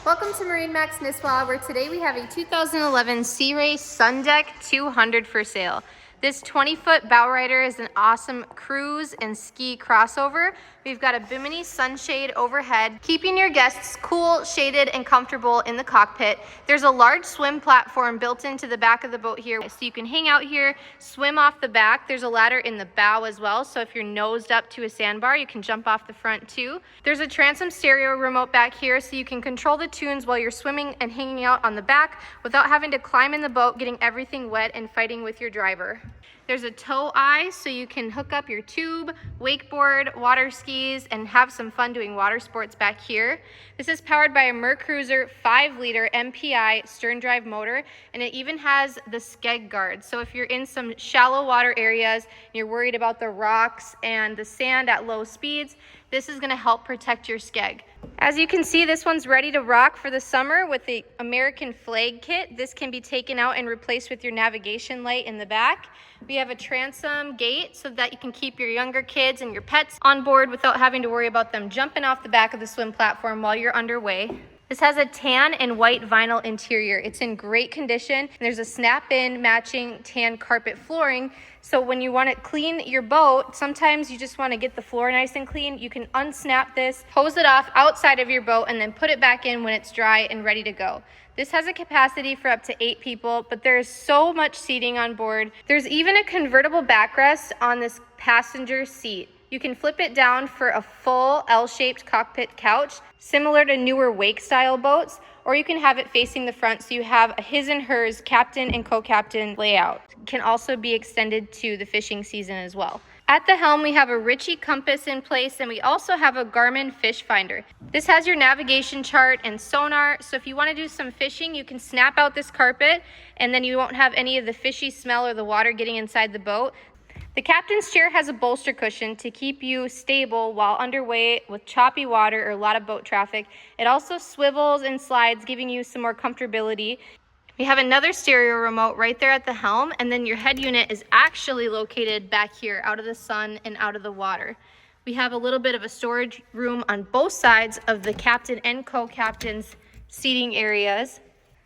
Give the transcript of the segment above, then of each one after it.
Welcome to MarineMax Nisswa, where today we have a 2011 Sea Ray Sundeck 200 for sale. This 20-foot Bowrider is an awesome cruise and ski crossover. We've got a Bimini sunshade overhead, keeping your guests cool, shaded, and comfortable in the cockpit. There's a large swim platform built into the back of the boat here, so you can hang out here, swim off the back. There's a ladder in the bow as well, so if you're nosed up to a sandbar, you can jump off the front too. There's a transom stereo remote back here, so you can control the tunes while you're swimming and hanging out on the back without having to climb in the boat, getting everything wet, and fighting with your driver. There's a tow eye, so you can hook up your tube, wakeboard, water skis, and have some fun doing water sports back here. This is powered by a MerCruiser 5-liter MPI stern drive motor, and it even has the skeg guard. So if you're in some shallow water areas, and you're worried about the rocks and the sand at low speeds, this is gonna help protect your skeg. As you can see, this one's ready to rock for the summer with the American flag kit. This can be taken out and replaced with your navigation light in the back. We have a transom gate so that you can keep your younger kids and your pets on board without having to worry about them jumping off the back of the swim platform while you're underway. This has a tan and white vinyl interior. It's in great condition. There's a snap-in matching tan carpet flooring. So when you want to clean your boat, sometimes you just want to get the floor nice and clean. You can unsnap this, hose it off outside of your boat, and then put it back in when it's dry and ready to go. This has a capacity for up to 8 people, but there is so much seating on board. There's even a convertible backrest on this passenger seat. You can flip it down for a full L-shaped cockpit couch, similar to newer wake-style boats, or you can have it facing the front so you have a his and hers captain and co-captain layout. It can also be extended to the fishing season as well. At the helm, we have a Ritchie compass in place, and we also have a Garmin fish finder. This has your navigation chart and sonar, so if you want to do some fishing, you can snap out this carpet, and then you won't have any of the fishy smell or the water getting inside the boat. The captain's chair has a bolster cushion to keep you stable while underway with choppy water or a lot of boat traffic. It also swivels and slides, giving you some more comfortability. We have another stereo remote right there at the helm, and then your head unit is actually located back here out of the sun and out of the water. We have a little bit of a storage room on both sides of the captain and co-captain's seating areas.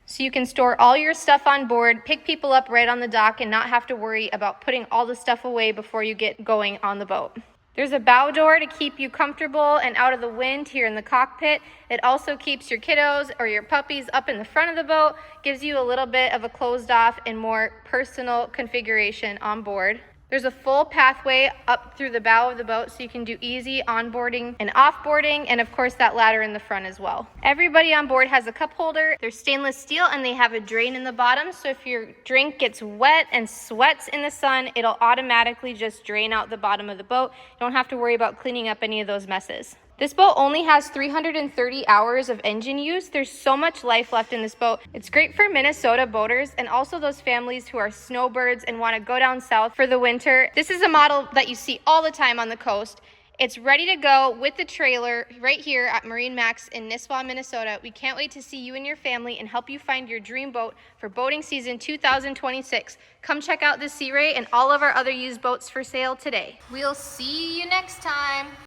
So you can store all your stuff on board, pick people up right on the dock, and not have to worry about putting all the stuff away before you get going on the boat. There's a bow door to keep you comfortable and out of the wind here in the cockpit. It also keeps your kiddos or your puppies up in the front of the boat, gives you a little bit of a closed off and more personal configuration on board. There's a full pathway up through the bow of the boat so you can do easy onboarding and offboarding, and of course that ladder in the front as well. Everybody on board has a cup holder. They're stainless steel and they have a drain in the bottom, so if your drink gets wet and sweats in the sun, it'll automatically just drain out the bottom of the boat. You don't have to worry about cleaning up any of those messes. This boat only has 330 hours of engine use. There's so much life left in this boat. It's great for Minnesota boaters and also those families who are snowbirds and want to go down south for the winter. This is a model that you see all the time on the coast. It's ready to go with the trailer right here at MarineMax in Nisswa, Minnesota. We can't wait to see you and your family and help you find your dream boat for boating season 2026. Come check out the Sea Ray and all of our other used boats for sale today. We'll see you next time.